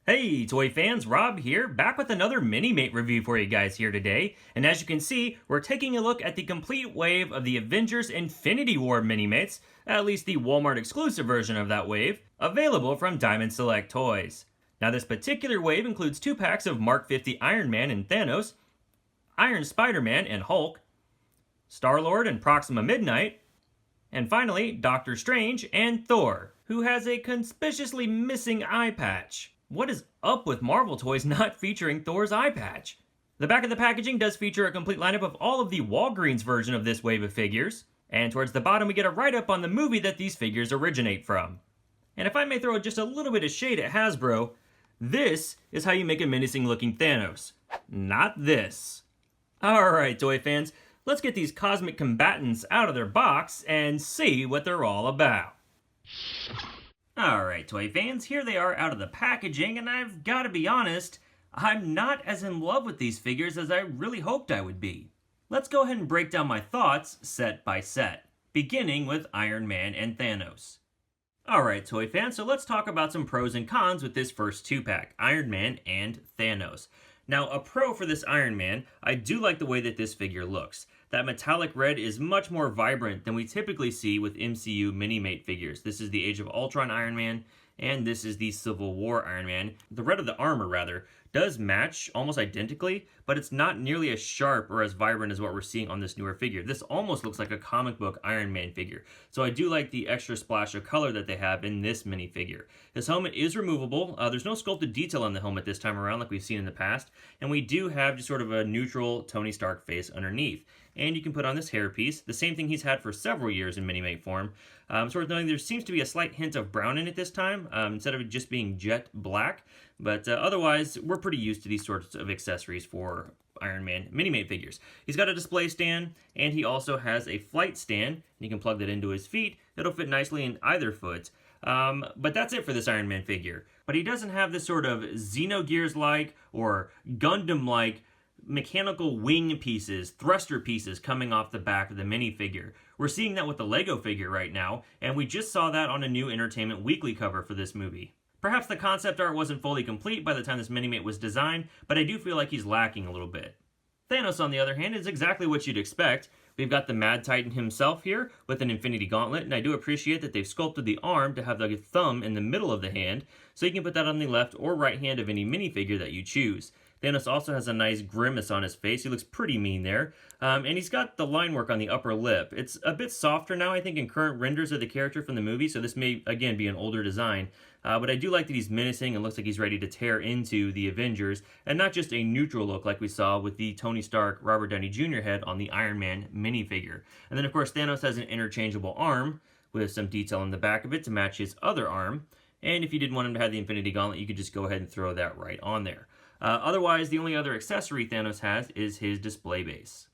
Hey, toy fans, Rob here, back with another Minimate review for you guys here today. And as you can see, we're taking a look at the complete wave of the Avengers Infinity War Minimates, at least the Walmart exclusive version of that wave, available from Diamond Select Toys. Now this particular wave includes 2 packs of Mark 50 Iron Man and Thanos, Iron Spider-Man and Hulk, Star-Lord and Proxima Midnight, and finally, Doctor Strange and Thor, who has a conspicuously missing eye patch. What is up with Marvel toys not featuring Thor's eye patch? The back of the packaging does feature a complete lineup of all of the Walgreens version of this wave of figures, and towards the bottom we get a write-up on the movie that these figures originate from. And if I may throw just a little bit of shade at Hasbro, this is how you make a menacing looking Thanos. Not this. Alright toy fans, let's get these cosmic combatants out of their box and see what they're all about. Alright toy fans, here they are out of the packaging, and I've gotta be honest, I'm not as in love with these figures as I really hoped I would be. Let's go ahead and break down my thoughts set by set, beginning with Iron Man and Thanos. Alright toy fans, so let's talk about some pros and cons with this first 2-pack, Iron Man and Thanos. Now, a pro for this Iron Man, I do like the way that this figure looks. That metallic red is much more vibrant than we typically see with MCU Minimate figures. This is the Age of Ultron Iron Man, and this is the Civil War Iron Man. The red of the armor, rather, does match almost identically, but it's not nearly as sharp or as vibrant as what we're seeing on this newer figure. This almost looks like a comic book Iron Man figure. So I do like the extra splash of color that they have in this minifigure. His helmet is removable. There's no sculpted detail on the helmet this time around like we've seen in the past, and we do have just sort of a neutral Tony Stark face underneath. And you can put on this hairpiece, the same thing he's had for several years in Minimate form. Sort of knowing there seems to be a slight hint of brown in it this time, instead of it just being jet black. But otherwise, we're pretty used to these sorts of accessories for Iron Man Minimate figures. He's got a display stand, and he also has a flight stand. You can plug that into his feet. It'll fit nicely in either foot. But that's it for this Iron Man figure. But he doesn't have this sort of Xenogears-like or Gundam-like mechanical wing pieces, thruster pieces coming off the back of the minifigure. We're seeing that with the Lego figure right now, and we just saw that on a new Entertainment Weekly cover for this movie. Perhaps the concept art wasn't fully complete by the time this Minimate was designed, but I do feel like he's lacking a little bit. Thanos, on the other hand, is exactly what you'd expect. We've got the Mad Titan himself here with an Infinity Gauntlet, and I do appreciate that they've sculpted the arm to have the thumb in the middle of the hand, so you can put that on the left or right hand of any minifigure that you choose. Thanos also has a nice grimace on his face. He looks pretty mean there. And he's got the line work on the upper lip. It's a bit softer now, I think, in current renders of the character from the movie, so this may, again, be an older design. But I do like that he's menacing and looks like he's ready to tear into the Avengers, and not just a neutral look like we saw with the Tony Stark, Robert Downey Jr. head on the Iron Man minifigure. And then, of course, Thanos has an interchangeable arm with some detail in the back of it to match his other arm. And if you didn't want him to have the Infinity Gauntlet, you could just go ahead and throw that right on there. Otherwise, the only other accessory Thanos has is his display base.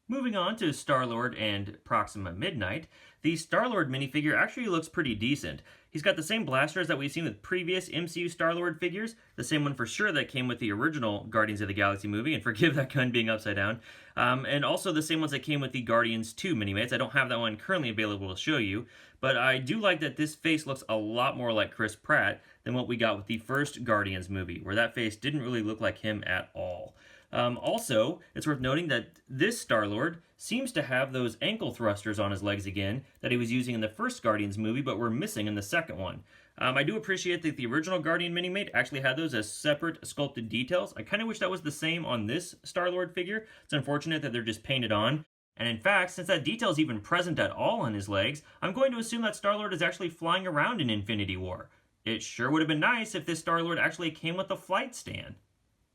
Moving on to Star-Lord and Proxima Midnight, the Star-Lord minifigure actually looks pretty decent. He's got the same blasters that we've seen with previous MCU Star-Lord figures, the same one for sure that came with the original Guardians of the Galaxy movie, and forgive that gun being upside down, and also the same ones that came with the Guardians 2 Minimates. I don't have that one currently available to show you, but I do like that this face looks a lot more like Chris Pratt than what we got with the first Guardians movie, where that face didn't really look like him at all. Also, it's worth noting that this Star-Lord seems to have those ankle thrusters on his legs again that he was using in the first Guardians movie, but were missing in the second one. I do appreciate that the original Guardian Minimate actually had those as separate sculpted details. I kind of wish that was the same on this Star-Lord figure. It's unfortunate that they're just painted on. And in fact, since that detail is even present at all on his legs, I'm going to assume that Star-Lord is actually flying around in Infinity War. It sure would have been nice if this Star-Lord actually came with a flight stand.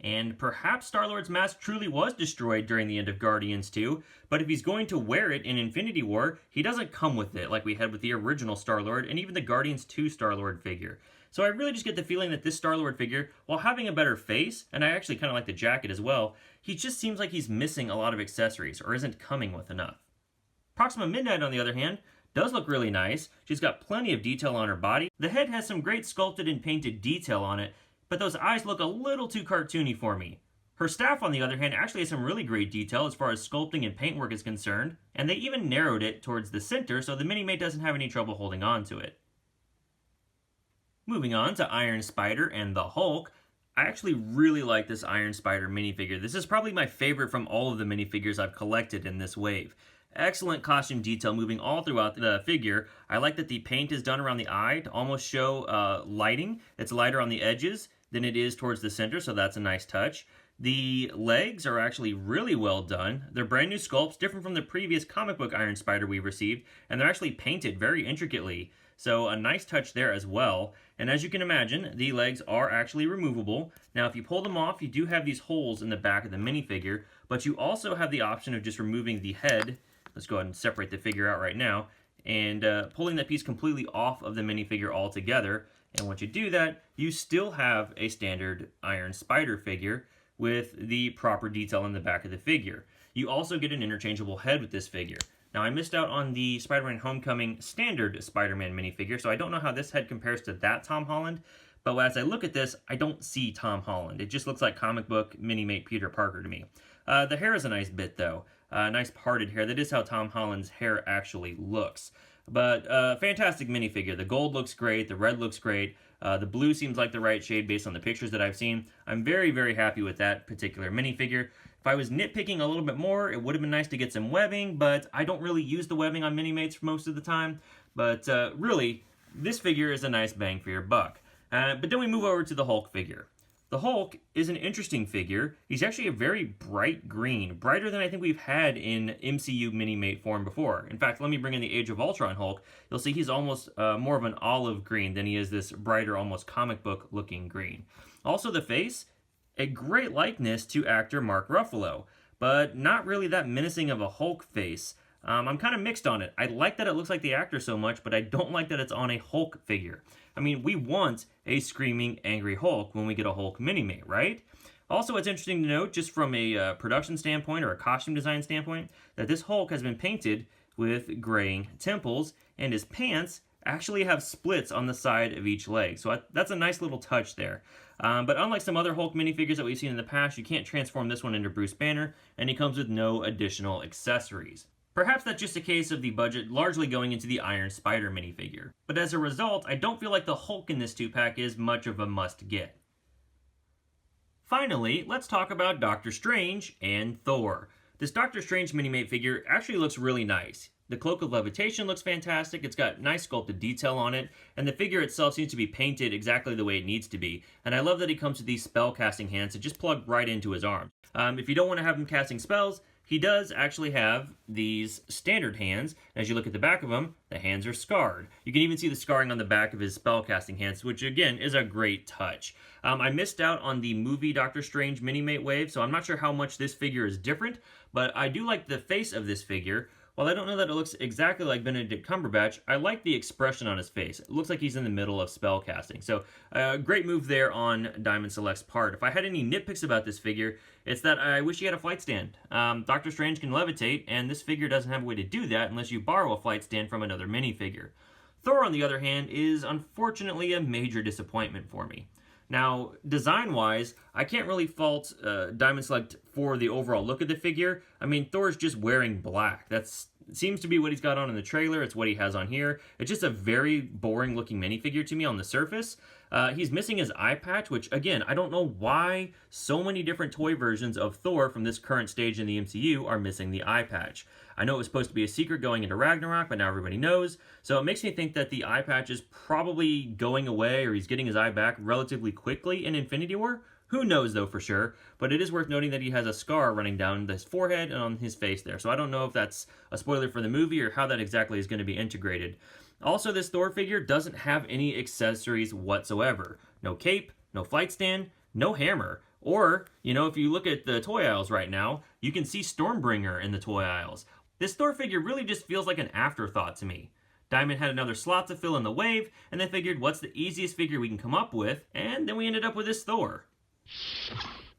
And perhaps Star-Lord's mask truly was destroyed during the end of Guardians 2, but if he's going to wear it in Infinity War, he doesn't come with it like we had with the original Star-Lord and even the Guardians 2 Star-Lord figure. So I really just get the feeling that this Star-Lord figure, while having a better face, and I actually kind of like the jacket as well, he just seems like he's missing a lot of accessories or isn't coming with enough. Proxima Midnight, on the other hand, does look really nice. She's got plenty of detail on her body. The head has some great sculpted and painted detail on it, but those eyes look a little too cartoony for me. Her staff, on the other hand, actually has some really great detail as far as sculpting and paintwork is concerned, and they even narrowed it towards the center so the Minimate doesn't have any trouble holding on to it. Moving on to Iron Spider and the Hulk. I actually really like this Iron Spider minifigure. This is probably my favorite from all of the minifigures I've collected in this wave. Excellent costume detail moving all throughout the figure. I like that the paint is done around the eye to almost show lighting. It's lighter on the edges than it is towards the center, so that's a nice touch. The legs are actually really well done. They're brand new sculpts, different from the previous comic book Iron Spider we received, and they're actually painted very intricately. So a nice touch there as well. And as you can imagine, the legs are actually removable. Now if you pull them off, you do have these holes in the back of the minifigure, but you also have the option of just removing the head. Let's go ahead and separate the figure out right now, and pulling that piece completely off of the minifigure altogether. And once you do that, you still have a standard Iron Spider figure with the proper detail in the back of the figure. You also get an interchangeable head with this figure. Now, I missed out on the Spider-Man Homecoming standard Spider-Man minifigure, so I don't know how this head compares to that Tom Holland, but as I look at this, I don't see Tom Holland. It just looks like comic book Minimate Peter Parker to me. The hair is a nice bit, though. Nice parted hair. That is how Tom Holland's hair actually looks. But fantastic minifigure. The gold looks great. The red looks great. The blue seems like the right shade based on the pictures that I've seen. I'm very, very happy with that particular minifigure. If I was nitpicking a little bit more, it would have been nice to get some webbing, but I don't really use the webbing on Minimates for most of the time. But really, this figure is a nice bang for your buck. But then we move over to the Hulk figure. The Hulk is an interesting figure. He's actually a very bright green, brighter than I think we've had in MCU Minimate form before. In fact, let me bring in the Age of Ultron Hulk. You'll see he's almost more of an olive green than he is this brighter, almost comic book looking green. Also the face, a great likeness to actor Mark Ruffalo, but not really that menacing of a Hulk face. I'm kind of mixed on it. I like that it looks like the actor so much, but I don't like that it's on a Hulk figure. I mean, we want a screaming, angry Hulk when we get a Hulk Minimate, right? Also, it's interesting to note, just from a production standpoint or a costume design standpoint, that this Hulk has been painted with graying temples, and his pants actually have splits on the side of each leg. So that's a nice little touch there. But unlike some other Hulk minifigures that we've seen in the past, you can't transform this one into Bruce Banner, and he comes with no additional accessories. Perhaps that's just a case of the budget largely going into the Iron Spider minifigure. But as a result, I don't feel like the Hulk in this 2-pack is much of a must-get. Finally, let's talk about Doctor Strange and Thor. This Doctor Strange Minimate figure actually looks really nice. The Cloak of Levitation looks fantastic, it's got nice sculpted detail on it, and the figure itself seems to be painted exactly the way it needs to be. And I love that he comes with these spell casting hands that just plug right into his arm. If you don't want to have him casting spells, he does actually have these standard hands. As you look at the back of him, the hands are scarred. You can even see the scarring on the back of his spellcasting hands, which again is a great touch. I missed out on the movie Doctor Strange Minimate wave, so I'm not sure how much this figure is different, but I do like the face of this figure. While I don't know that it looks exactly like Benedict Cumberbatch, I like the expression on his face. It looks like he's in the middle of spell casting. So, great move there on Diamond Select's part. If I had any nitpicks about this figure, it's that I wish he had a flight stand. Doctor Strange can levitate, and this figure doesn't have a way to do that unless you borrow a flight stand from another minifigure. Thor, on the other hand, is unfortunately a major disappointment for me. Now, design-wise, I can't really fault Diamond Select for the overall look of the figure. I mean, Thor's just wearing black. That seems to be what he's got on in the trailer. It's what he has on here. It's just a very boring-looking minifigure to me on the surface. He's missing his eye patch, which, again, I don't know why so many different toy versions of Thor from this current stage in the MCU are missing the eye patch. I know it was supposed to be a secret going into Ragnarok, but now everybody knows. So it makes me think that the eye patch is probably going away, or he's getting his eye back relatively quickly in Infinity War. Who knows, though, for sure. But it is worth noting that he has a scar running down his forehead and on his face there. So I don't know if that's a spoiler for the movie or how that exactly is going to be integrated. Also, this Thor figure doesn't have any accessories whatsoever. No cape, no flight stand, no hammer. Or, if you look at the toy aisles right now, you can see Stormbringer in the toy aisles. This Thor figure really just feels like an afterthought to me. Diamond had another slot to fill in the wave, and they figured, what's the easiest figure we can come up with? And then we ended up with this Thor.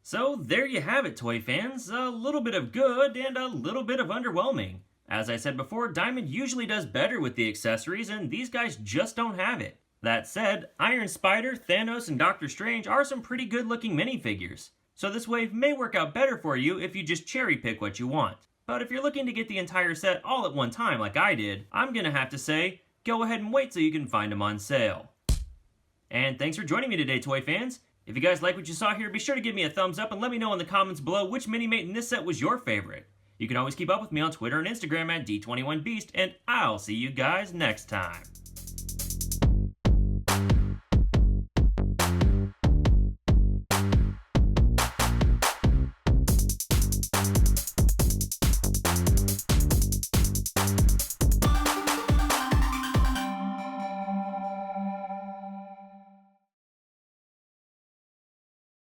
So there you have it, toy fans. A little bit of good and a little bit of underwhelming. As I said before, Diamond usually does better with the accessories, and these guys just don't have it. That said, Iron Spider, Thanos, and Doctor Strange are some pretty good looking minifigures. So this wave may work out better for you if you just cherry pick what you want. But if you're looking to get the entire set all at one time like I did, I'm gonna have to say, go ahead and wait till you can find them on sale. And thanks for joining me today, toy fans. If you guys like what you saw here, be sure to give me a thumbs up and let me know in the comments below which Minimate in this set was your favorite. You can always keep up with me on Twitter and Instagram at D21Beast, and I'll see you guys next time.